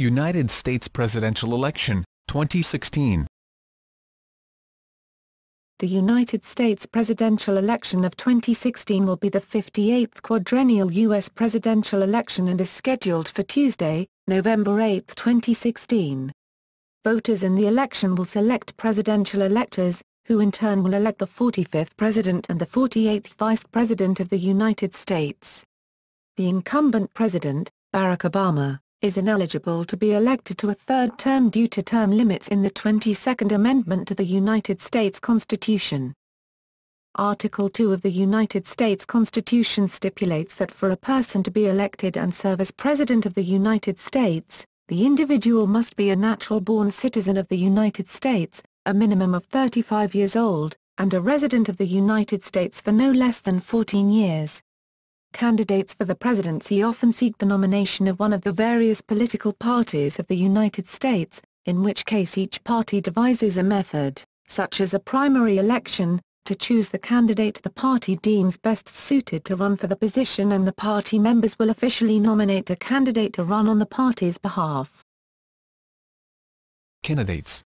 United States presidential election, 2016. The United States presidential election of 2016 will be the 58th quadrennial U.S. presidential election and is scheduled for Tuesday, November 8, 2016. Voters in the election will select presidential electors, who in turn will elect the 45th President and the 48th Vice President of the United States. The incumbent President, Barack Obama, is ineligible to be elected to a third term due to term limits in the 22nd Amendment to the United States Constitution. Article 2 of the United States Constitution stipulates that for a person to be elected and serve as President of the United States, the individual must be a natural-born citizen of the United States, a minimum of 35 years old, and a resident of the United States for no less than 14 years. Candidates for the presidency often seek the nomination of one of the various political parties of the United States, in which case each party devises a method, such as a primary election, to choose the candidate the party deems best suited to run for the position, and the party members will officially nominate a candidate to run on the party's behalf. Candidates.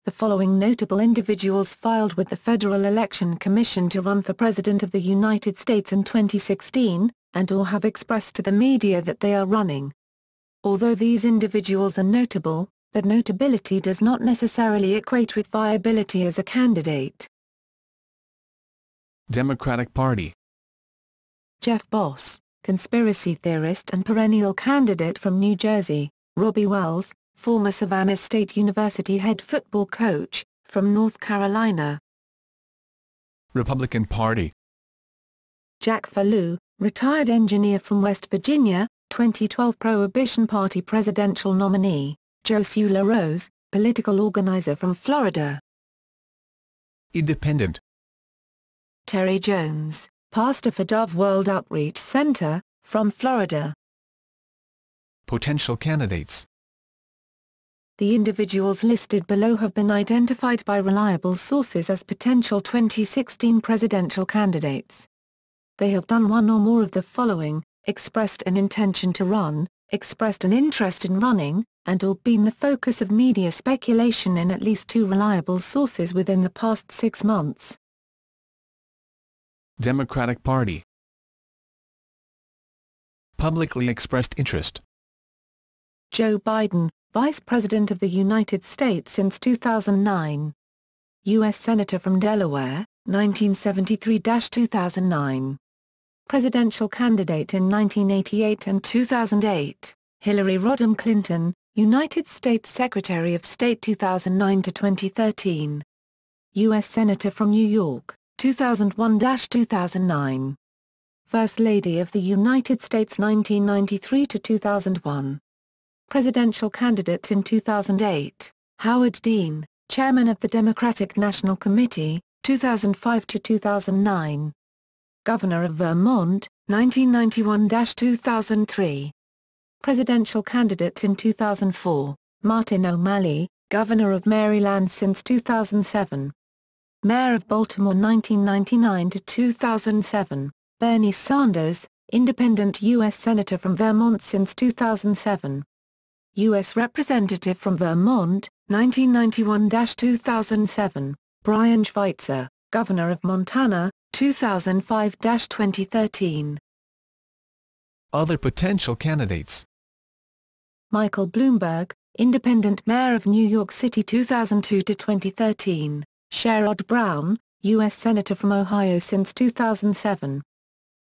The following notable individuals filed with the Federal Election Commission to run for President of the United States in 2016, and/or have expressed to the media that they are running. Although these individuals are notable, that notability does not necessarily equate with viability as a candidate. Democratic Party. Jeff Boss, conspiracy theorist and perennial candidate from New Jersey. Robbie Wells, former Savannah State University head football coach, from North Carolina. Republican Party. Jack Falloux, retired engineer from West Virginia, 2012 Prohibition Party presidential nominee. Joe Sula-Rose, political organizer from Florida. Independent. Terry Jones, pastor for Dove World Outreach Center, from Florida. Potential candidates. The individuals listed below have been identified by reliable sources as potential 2016 presidential candidates. They have done one or more of the following: expressed an intention to run, expressed an interest in running, and/or been the focus of media speculation in at least 2 reliable sources within the past 6 months. Democratic Party. Publicly expressed interest. Joe Biden, Vice President of the United States since 2009. U.S. Senator from Delaware, 1973-2009. Presidential candidate in 1988 and 2008. Hillary Rodham Clinton, United States Secretary of State 2009-2013. U.S. Senator from New York, 2001-2009. First Lady of the United States 1993-2001. Presidential candidate in 2008, Howard Dean, Chairman of the Democratic National Committee, 2005-2009. Governor of Vermont, 1991-2003. Presidential candidate in 2004, Martin O'Malley, Governor of Maryland since 2007. Mayor of Baltimore 1999-2007, Bernie Sanders, Independent U.S. Senator from Vermont since 2007. U.S. Representative from Vermont, 1991-2007, Brian Schweitzer, Governor of Montana, 2005-2013. Other potential candidates. Michael Bloomberg, Independent Mayor of New York City 2002-2013, Sherrod Brown, U.S. Senator from Ohio since 2007.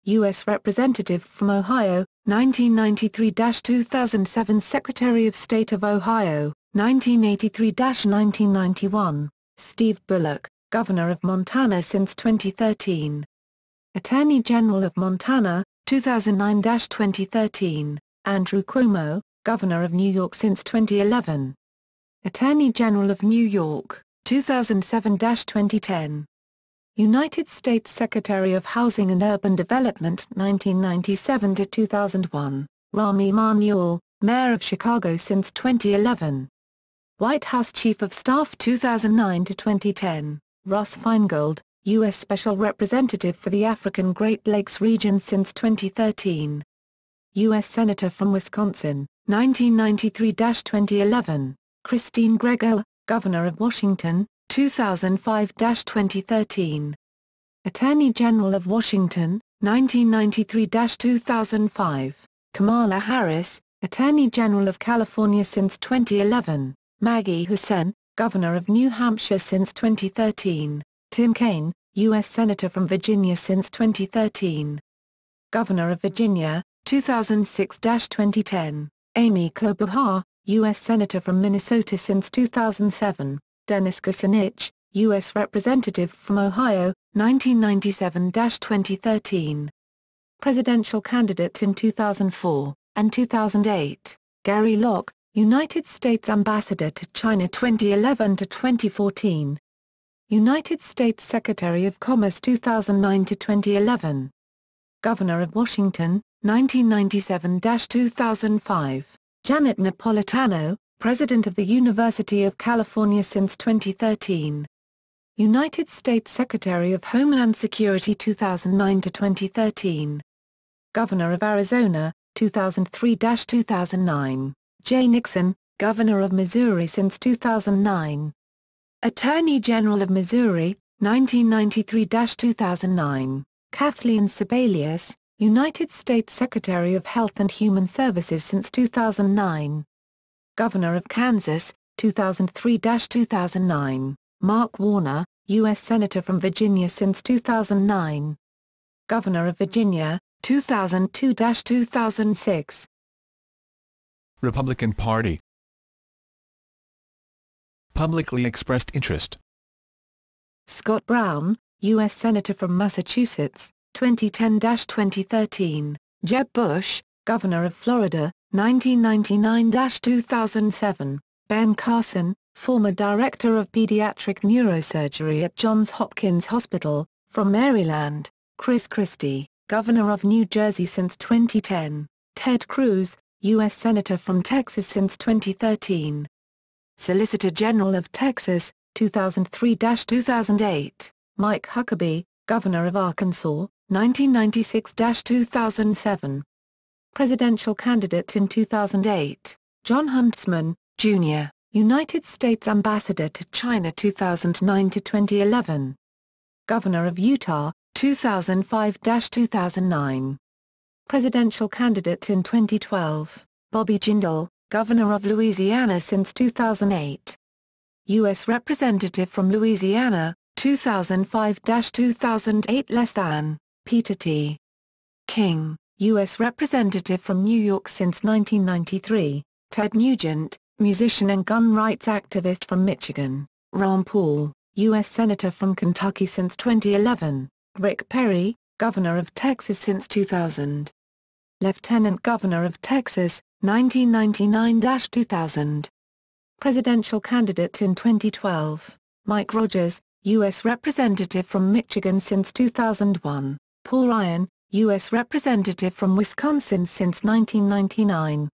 U.S. Representative from Ohio, 1993-2007 Secretary of State of Ohio, 1983-1991, Steve Bullock, Governor of Montana since 2013. Attorney General of Montana, 2009-2013, Andrew Cuomo, Governor of New York since 2011. Attorney General of New York, 2007-2010. United States Secretary of Housing and Urban Development 1997-2001, Rahm Emanuel, Mayor of Chicago since 2011. White House Chief of Staff 2009-2010, Russ Feingold, U.S. Special Representative for the African Great Lakes region since 2013. U.S. Senator from Wisconsin, 1993-2011, Christine Gregoire, Governor of Washington, 2005-2013. Attorney General of Washington, 1993-2005, Kamala Harris, Attorney General of California since 2011, Maggie Hassan, Governor of New Hampshire since 2013, Tim Kaine, U.S. Senator from Virginia since 2013. Governor of Virginia, 2006-2010, Amy Klobuchar, U.S. Senator from Minnesota since 2007, Dennis Kucinich, U.S. Representative from Ohio, 1997-2013. Presidential candidate in 2004 and 2008, Gary Locke, United States Ambassador to China 2011-2014. United States Secretary of Commerce 2009-2011. Governor of Washington, 1997-2005, Janet Napolitano, President of the University of California since 2013. United States Secretary of Homeland Security 2009-2013. Governor of Arizona, 2003-2009, Jay Nixon, Governor of Missouri since 2009. Attorney General of Missouri, 1993-2009, Kathleen Sebelius, United States Secretary of Health and Human Services since 2009. Governor of Kansas, 2003-2009, Mark Warner, U.S. Senator from Virginia since 2009. Governor of Virginia, 2002-2006. Republican Party. Publicly expressed interest. Scott Brown, U.S. Senator from Massachusetts, 2010-2013, Jeb Bush, Governor of Florida, 1999-2007, Ben Carson, former Director of Pediatric Neurosurgery at Johns Hopkins Hospital, from Maryland, Chris Christie, Governor of New Jersey since 2010, Ted Cruz, U.S. Senator from Texas since 2013. Solicitor General of Texas, 2003-2008, Mike Huckabee, Governor of Arkansas, 1996-2007. Presidential candidate in 2008, John Huntsman, Jr., United States Ambassador to China 2009-2011. Governor of Utah, 2005-2009. Presidential candidate in 2012, Bobby Jindal, Governor of Louisiana since 2008. U.S. Representative from Louisiana, 2005-2008 Peter T. King, U.S. Representative from New York since 1993, Ted Nugent, musician and gun rights activist from Michigan, Ron Paul, U.S. Senator from Kentucky since 2011, Rick Perry, Governor of Texas since 2000. Lieutenant Governor of Texas, 1999-2000. Presidential candidate in 2012, Mike Rogers, U.S. Representative from Michigan since 2001, Paul Ryan, U.S. Representative from Wisconsin since 1999.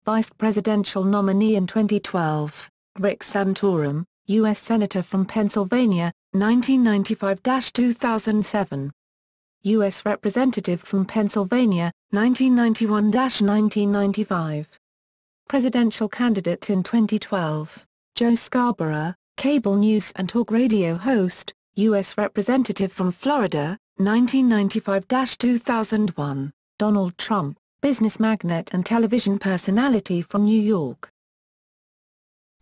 Vice Presidential nominee in 2012, Rick Santorum, U.S. Senator from Pennsylvania, 1995-2007. U.S. Representative from Pennsylvania, 1991-1995. Presidential candidate in 2012, Joe Scarborough, cable news and talk radio host, U.S. Representative from Florida, 1995-2001, Donald Trump, business magnate and television personality from New York.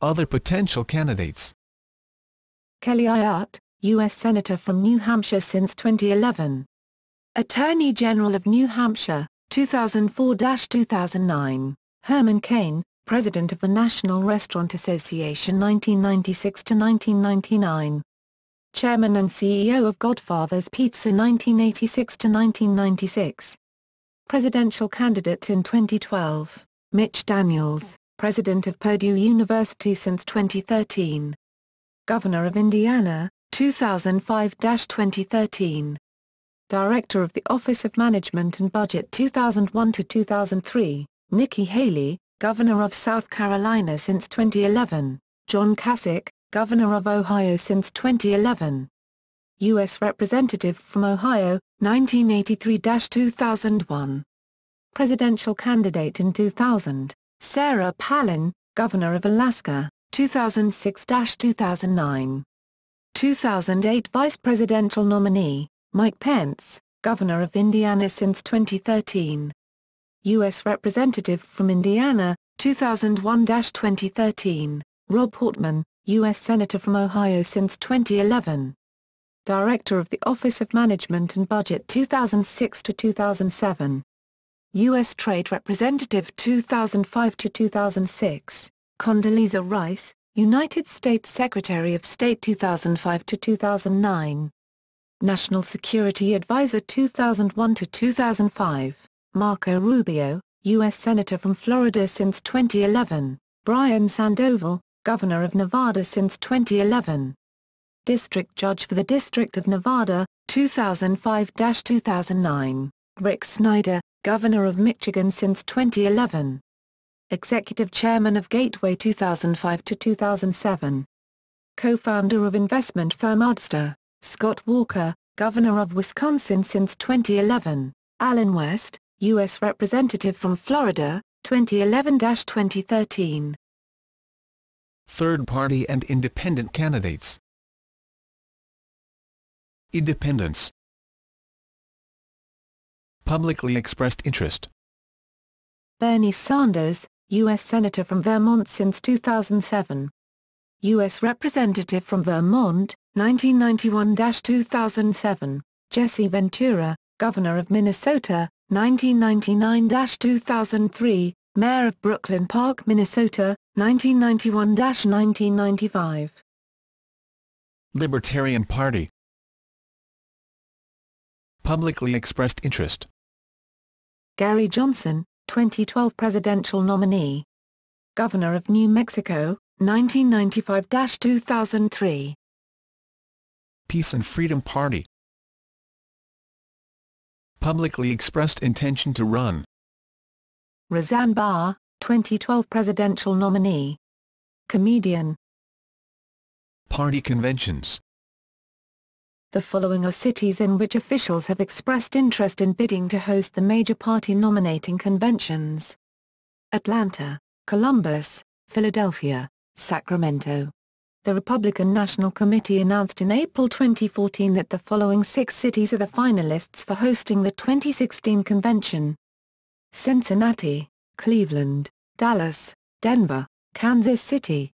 Other potential candidates. Kelly Ayotte, U.S. Senator from New Hampshire since 2011. Attorney General of New Hampshire, 2004-2009, Herman Cain, President of the National Restaurant Association 1996-1999. Chairman and CEO of Godfather's Pizza 1986-1996. Presidential candidate in 2012, Mitch Daniels, President of Purdue University since 2013. Governor of Indiana, 2005-2013. Director of the Office of Management and Budget 2001-2003, Nikki Haley, Governor of South Carolina since 2011, John Kasich, Governor of Ohio since 2011. U.S. Representative from Ohio, 1983-2001. Presidential candidate in 2000, Sarah Palin, Governor of Alaska, 2006-2009. 2008 Vice Presidential nominee, Mike Pence, Governor of Indiana since 2013. U.S. Representative from Indiana, 2001-2013, Rob Portman, U.S. Senator from Ohio since 2011. Director of the Office of Management and Budget 2006-2007. U.S. Trade Representative 2005-2006, Condoleezza Rice, United States Secretary of State 2005-2009. National Security Advisor 2001-2005, Marco Rubio, U.S. Senator from Florida since 2011, Brian Sandoval, Governor of Nevada since 2011. District Judge for the District of Nevada, 2005-2009, Rick Snyder, Governor of Michigan since 2011. Executive Chairman of Gateway 2005-2007. Co-founder of investment firm Udster, Scott Walker, Governor of Wisconsin since 2011. Allen West, U.S. Representative from Florida, 2011-2013. Third-party and independent candidates. Independents. Publicly expressed interest. Bernie Sanders, U.S. Senator from Vermont since 2007. U.S. Representative from Vermont, 1991-2007, Jesse Ventura, Governor of Minnesota, 1999-2003, Mayor of Brooklyn Park, Minnesota, 1991-1995. Libertarian Party. Publicly expressed interest. Gary Johnson, 2012 presidential nominee. Governor of New Mexico, 1995-2003. Peace and Freedom Party. Publicly expressed intention to run. Roseanne Barr, 2012 presidential nominee. Comedian. Party conventions. The following are cities in which officials have expressed interest in bidding to host the major party nominating conventions: Atlanta, Columbus, Philadelphia, Sacramento. The Republican National Committee announced in April 2014 that the following 6 cities are the finalists for hosting the 2016 convention: Cincinnati, Cleveland, Dallas, Denver, Kansas City,